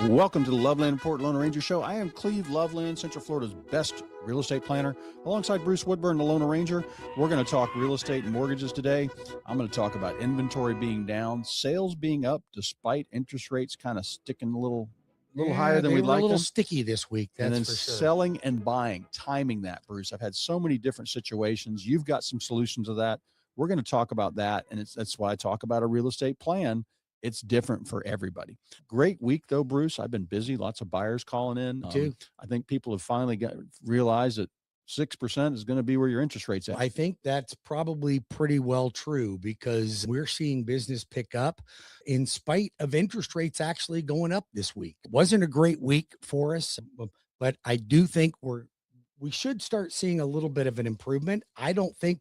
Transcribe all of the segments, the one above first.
Welcome to the Loveland Report Loan Arranger Show. I am Cleve, Loveland, Central Florida's best real estate planner. Alongside Bruce Woodburn, the Loan Arranger, we're going to talk real estate and mortgages today. I'm going to talk about inventory being down, sales being up despite interest rates kind of sticking a little higher than we'd like them. A little sticky this week, that's and then for sure. Selling and buying, timing that, Bruce. I've had so many different situations. You've got some solutions to that. We're going to talk about that, and that's why I talk about a real estate plan. It's different for everybody. Great week though, Bruce. I've been busy. Lots of buyers calling in. Too. I think people have finally realized that 6% is going to be where your interest rate's at. I think that's probably pretty well true because we're seeing business pick up in spite of interest rates actually going up this week. It wasn't a great week for us, but I do think we should start seeing a little bit of an improvement. I don't think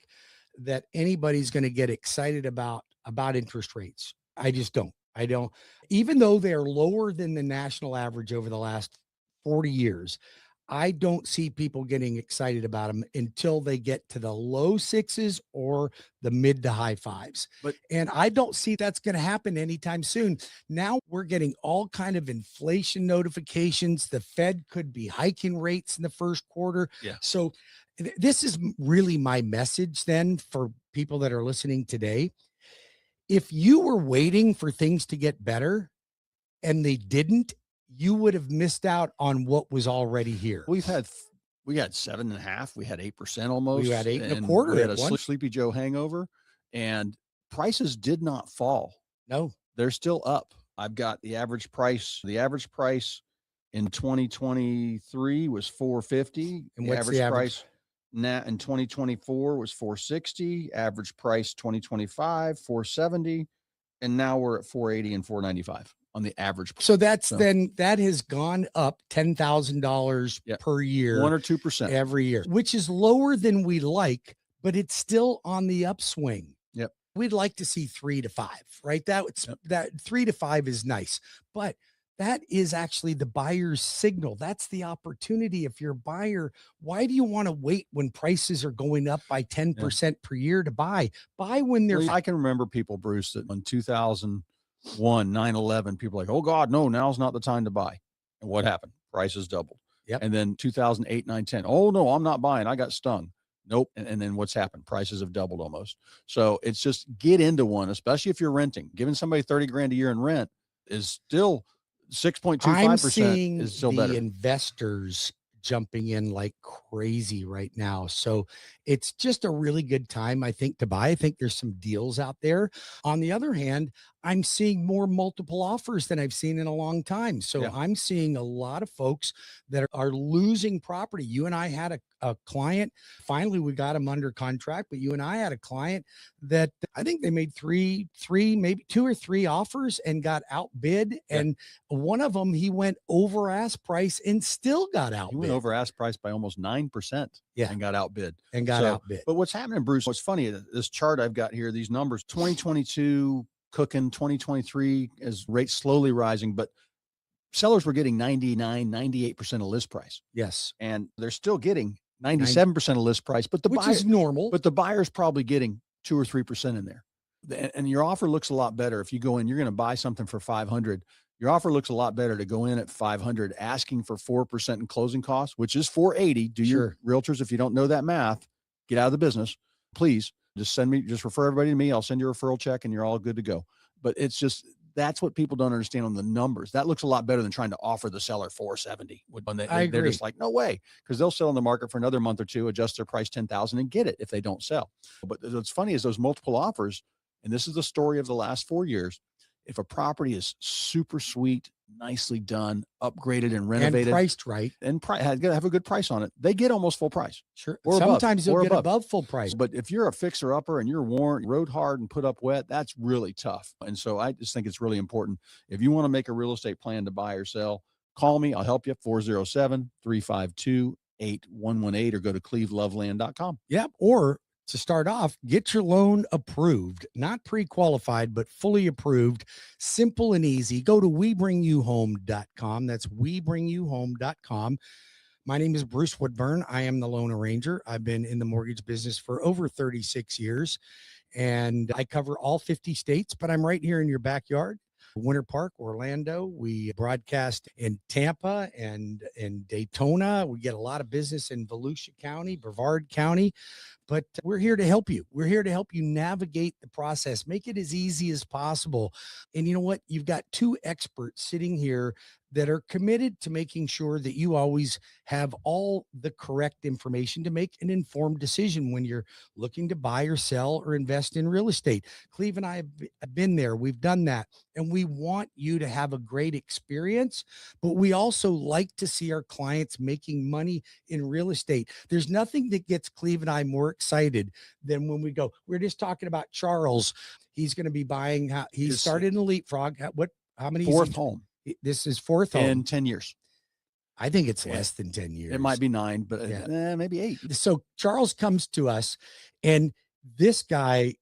that anybody's going to get excited about interest rates. I just don't. I don't, even though they're lower than the national average over the last 40 years, I don't see people getting excited about them until they get to the low sixes or the mid to high fives. And I don't see that's going to happen anytime soon. Now we're getting all kind of inflation notifications. The Fed could be hiking rates in the first quarter. Yeah. So this is really my message then for people that are listening today. If you were waiting for things to get better and they didn't, you would have missed out on what was already here. We had 7.5%. We had 8% almost. We had 8.25%. We had a Sleepy Joe hangover, and prices did not fall. No, they're still up. I've got the average price. The average price in 2023 was $450. And what's the average price? Now in 2024 was $460, average price 2025 $470, and now we're at $480 and $495 on the average. So then that has gone up $10,000 per year, 1 or 2% every year, which is lower than we like, but it's still on the upswing. Yep, we'd like to see 3 to 5, right? That 3 to 5 is nice, but that is actually the buyer's signal. That's the opportunity. If you're a buyer, why do you want to wait when prices are going up by 10% per year to buy? Buy when they're. I can remember people, Bruce, that in 2001, 9/11, people were like, oh God, no, now's not the time to buy. And what happened? Prices doubled. Yep. And then 2008, 9, 10. Oh no, I'm not buying. I got stung. Nope. And then what's happened? Prices have doubled almost. So it's just get into one, especially if you're renting. Giving somebody $30,000 a year in rent is still 6.25% is still better. The investors jumping in like crazy right now. So it's just a really good time, I think, to buy. I think there's some deals out there. On the other hand, I'm seeing more multiple offers than I've seen in a long time. So I'm seeing a lot of folks that are losing property. You and I had a client, finally we got him under contract, but you and I had a client that I think they made three, maybe 2 or 3 offers and got outbid. And one of them, he went over ask price and still got outbid. He went over ask price by almost 9%. And got outbid. But what's happening, Bruce, what's funny, this chart I've got here, these numbers, 2022 cooking, 2023 as rates slowly rising, but sellers were getting 99, 98% of list price. Yes. And they're still getting 97% of list price, but which is normal. But the buyer's probably getting 2 or 3% in there. And your offer looks a lot better. If you go in, you're going to buy something for 500. Your offer looks a lot better to go in at 500, asking for 4% in closing costs, which is 480. Do your realtors, if you don't know that math, get out of the business. Please just refer everybody to me. I'll send you a referral check and you're all good to go. But it's just, that's what people don't understand on the numbers. That looks a lot better than trying to offer the seller 470 when they're just like, no way, because they'll sell on the market for another month or two, adjust their price 10,000 and get it if they don't sell. But what's funny is those multiple offers, and this is the story of the last 4 years. If a property is super sweet, nicely done, upgraded and renovated, and priced right, and have a good price on it, they get almost full price. Sure. Or sometimes they'll get above full price. But if you're a fixer upper and you're worn, rode hard and put up wet, that's really tough. And so I just think it's really important. If you want to make a real estate plan to buy or sell, call me. I'll help you. 407-352-8118 or go to cleveloveland.com. Yep. Or to start off, get your loan approved, not pre-qualified, but fully approved, simple and easy. Go to webringyouhome.com. That's webringyouhome.com. My name is Bruce Woodburn. I am the loan arranger. I've been in the mortgage business for over 36 years, and I cover all 50 states, but I'm right here in your backyard. Winter Park, Orlando. We broadcast in Tampa and in Daytona. We get a lot of business in Volusia County, Brevard County. But we're here to help you. We're here to help you navigate the process, make it as easy as possible. And you know what? You've got two experts sitting here that are committed to making sure that you always have all the correct information to make an informed decision when you're looking to buy or sell or invest in real estate. Cleve and I have been there. We've done that. And we want you to have a great experience, but we also like to see our clients making money in real estate. There's nothing that gets Cleve and I more excited than when we go, we're just talking about Charles. He's going to be buying, he started in a Leapfrog. How many? Fourth home. This is fourth home. In 10 years. I think it's less than 10 years. It might be 9, but maybe 8. So Charles comes to us, and this guy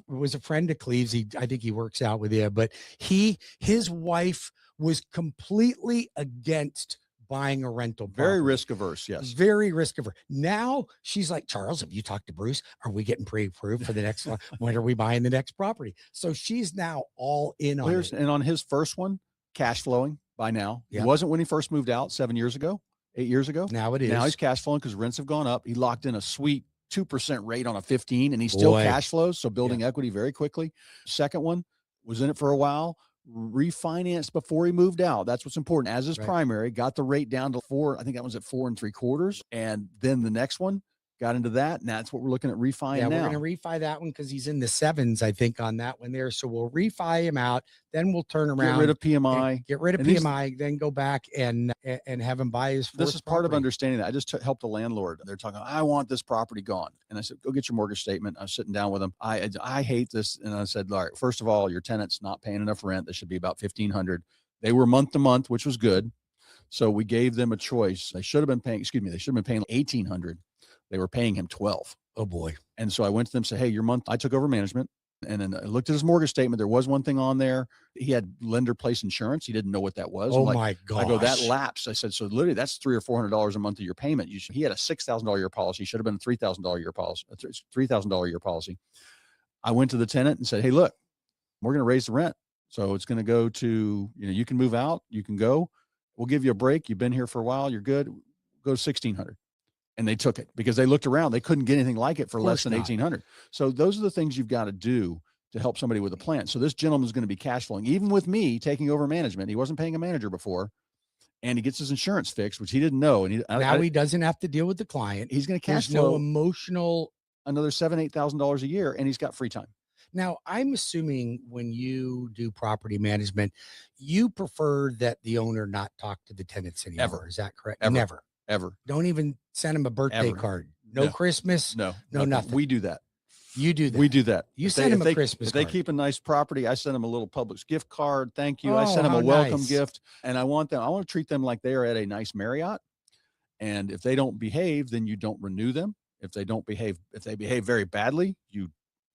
was a friend of Cleve's. I think he works out with you, but his wife was completely against buying a rental property. Very risk averse. Yes. Very risk averse. Now she's like, Charles, have you talked to Bruce? Are we getting pre-approved for the next one? When are we buying the next property? So she's now all in on it. And on his first one, cash flowing by now. He wasn't when he first moved out 7 years ago, 8 years ago. Now it is. Now he's cash flowing because rents have gone up. He locked in a sweet 2% rate on a 15, and he still cash flows. So building equity very quickly. Second one was in it for a while, refinanced before he moved out. That's what's important. As his primary, got the rate down to 4. I think that was at 4 3/4. And then the next one got into that. And that's what we're looking at refi now. We're going to refi that one because he's in the 7s, I think, on that one there. So we'll refi him out. Then we'll turn around. Get rid of PMI. Get rid of PMI. Then go back and have him buy his. This is part of understanding that. I just helped the landlord. They're talking, I want this property gone. And I said, go get your mortgage statement. I was sitting down with them. I hate this. And I said, all right, first of all, your tenant's not paying enough rent. That should be about $1,500. They were month to month, which was good. So we gave them a choice. They should have been paying, they should have been paying $1,800. They were paying him 12. Oh boy. And so I went to them and said, hey, your month, I took over management. And then I looked at his mortgage statement. There was one thing on there. He had lender place insurance. He didn't know what that was. Oh my God. I go, that lapsed. I said, so literally that's $300 or $400 a month of your payment. He had a $6,000 a year policy. He should have been a $3,000 a year policy, $3,000 a year policy. I went to the tenant and said, hey, look, we're going to raise the rent. So it's going to go to, you can move out, you can go, we'll give you a break. You've been here for a while. You're good. Go to $1,600. And they took it because they looked around. They couldn't get anything like it for less than $1,800. So those are the things you've got to do to help somebody with a plan. So this gentleman is going to be cash flowing, even with me taking over management. He wasn't paying a manager before, and he gets his insurance fixed, which he didn't know. And now he doesn't have to deal with the client. He's going to cash flow. No emotional, another $7,000, $8,000 a year, and he's got free time. Now, I'm assuming when you do property management, you prefer that the owner not talk to the tenants anymore. Ever. Is that correct? Ever. Ever. Don't even send him a birthday card. No Christmas. No, nothing. We do that. You do that. We do that. You send them a Christmas card. If they keep a nice property, I send them a little Publix gift card. Thank you. I send them a welcome gift. And I want to treat them like they are at a nice Marriott. And if they don't behave, then you don't renew them. If they behave very badly, you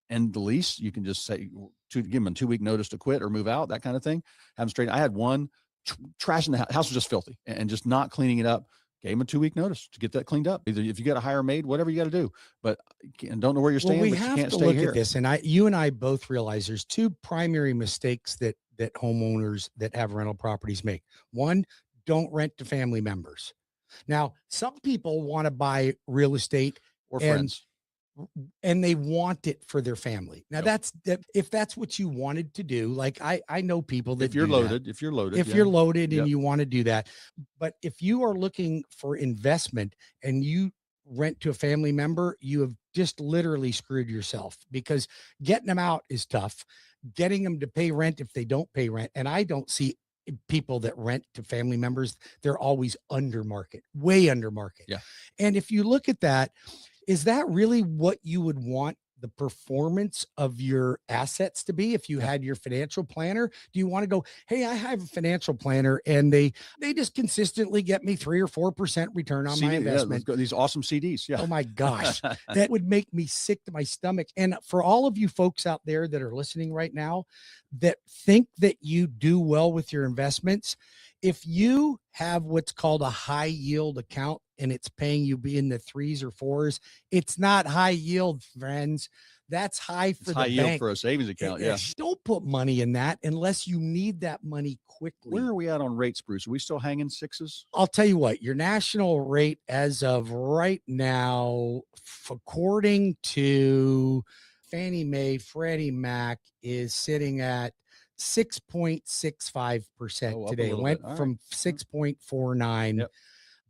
end the lease. You can just say give them a 2-week notice to quit or move out, that kind of thing. Have them straight. I had one trashing the house. House was just filthy and just not cleaning it up. Gave him a 2-week notice to get that cleaned up. Either if you got to hire a maid, whatever you got to do, but don't know where you're staying. We but have you can't to stay look here. at this, and you and I both realize there's two primary mistakes that homeowners that have rental properties make. One, don't rent to family members. Now, some people want to buy real estate or friends, and they want it for their family. Now if that's what you wanted to do, like I know people that if you're loaded and you want to do that. But if you are looking for investment and you rent to a family member, you have just literally screwed yourself, because getting them out is tough. Getting them to pay rent if they don't pay rent. And I don't see people that rent to family members. They're always under market, way under market. Yeah. And if you look at that, is that really what you would want the performance of your assets to be if you had your financial planner? Do you want to go, hey, I have a financial planner and they just consistently get me 3 or 4% return on my investment? Yeah, these awesome CDs. Yeah. Oh my gosh. That would make me sick to my stomach. And for all of you folks out there that are listening right now that think that you do well with your investments, if you have what's called a high yield account and it's paying you in the 3s or 4s, it's not high yield, friends. That's high for It's the high yield bank. for a savings account. Yeah. Don't put money in that unless you need that money quickly. Where are we at on rates, Bruce? Are we still hanging sixes? I'll tell you what, your national rate as of right now, according to Fannie Mae, Freddie Mac, is sitting at 6.65% Oh, up a today. It little went bit. All right. from 6.49. Yep.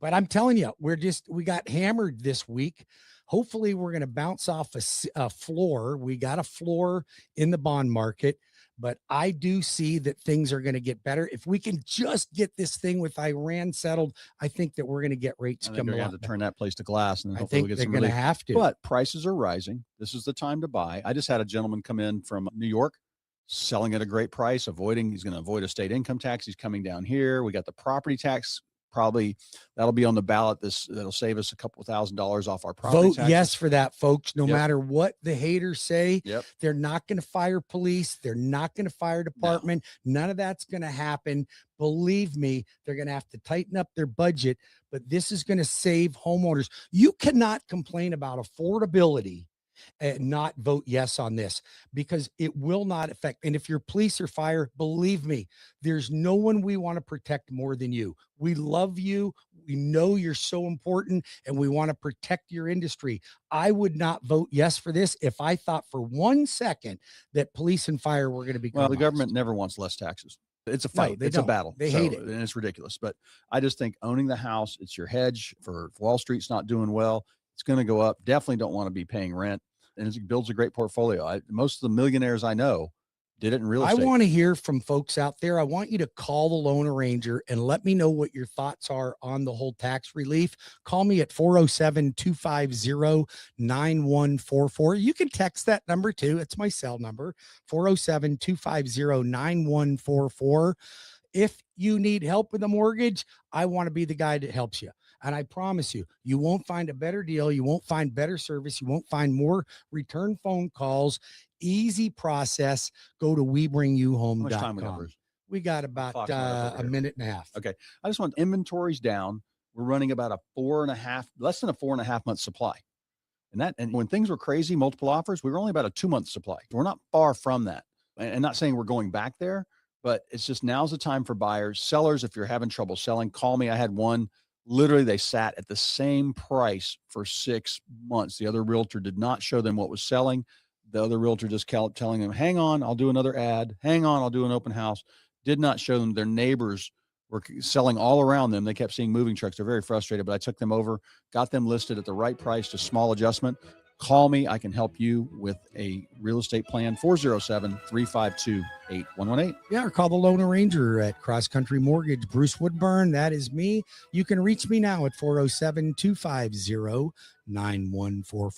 But I'm telling you, we got hammered this week. Hopefully, we're going to bounce off a floor. We got a floor in the bond market, but I do see that things are going to get better. If we can just get this thing with Iran settled, I think that we're going to get rates I think coming they're going to have to turn that place to glass, and then I hopefully think we'll get they're some going to relief. have to. But prices are rising. This is the time to buy. I just had a gentleman come in from New York, selling at a great price, he's going to avoid a state income tax. He's coming down here. We got the property tax. Probably that'll be on the ballot. That'll save us a couple $1,000s off our property Vote taxes. yes for that, folks. No Yep. matter what the haters say, Yep. they're not going to fire police. They're not going to fire department. None of that's going to happen. Believe me, they're going to have to tighten up their budget, but this is going to save homeowners. You cannot complain about affordability and not vote yes on this, because it will not affect. And if you're police or fire, believe me, there's no one we want to protect more than you. We love you. We know you're so important, and we want to protect your industry. I would not vote yes for this if I thought for 1 second that police and fire were going to be. Well, the government never wants less taxes. It's a fight. No, It's a battle. They hate it. And it's ridiculous. But I just think owning the house, it's your hedge for Wall Street's not doing well. It's going to go up. Definitely don't want to be paying rent. And it builds a great portfolio. Most of the millionaires I know did it in real estate. I want to hear from folks out there. I want you to call the loan arranger and let me know what your thoughts are on the whole tax relief. Call me at 407-250-9144. You can text that number too. It's my cell number, 407-250-9144. If you need help with a mortgage, I want to be the guy that helps you. And I promise you, you won't find a better deal. You won't find better service. You won't find more return phone calls. Easy process. Go to webringyouhome.com. How much time we got, Bruce? We got about a minute and a half. Okay. I just want inventories down. We're running about less than a 4.5 month supply. And when things were crazy, multiple offers, we were only about a 2 month supply. We're not far from that. And not saying we're going back there, but it's just now's the time for buyers. Sellers, if you're having trouble selling, call me. I had one. Literally, they sat at the same price for 6 months. The other realtor did not show them what was selling. The other realtor just kept telling them, hang on, I'll do another ad. Hang on, I'll do an open house. Did not show them. Their neighbors were selling all around them. They kept seeing moving trucks. They're very frustrated, but I took them over, got them listed at the right price to small adjustment. Call me. I can help you with a real estate plan, 407-352-8118. Yeah, or call the loan arranger at Cross Country Mortgage, Bruce Woodburn. That is me. You can reach me now at 407-250-9144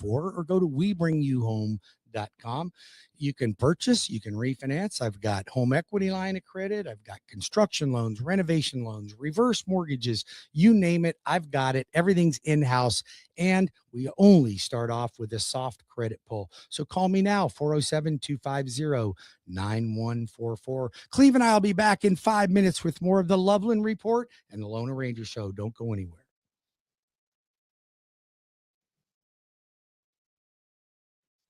or go to webringyouhome.com. You can purchase, you can refinance. I've got home equity line of credit. I've got construction loans, renovation loans, reverse mortgages, you name it. I've got it. Everything's in-house. And we only start off with a soft credit pull. So call me now, 407-250-9144. Cleve and I will be back in 5 minutes with more of the Loveland Report and the Loan Arranger Show. Don't go anywhere.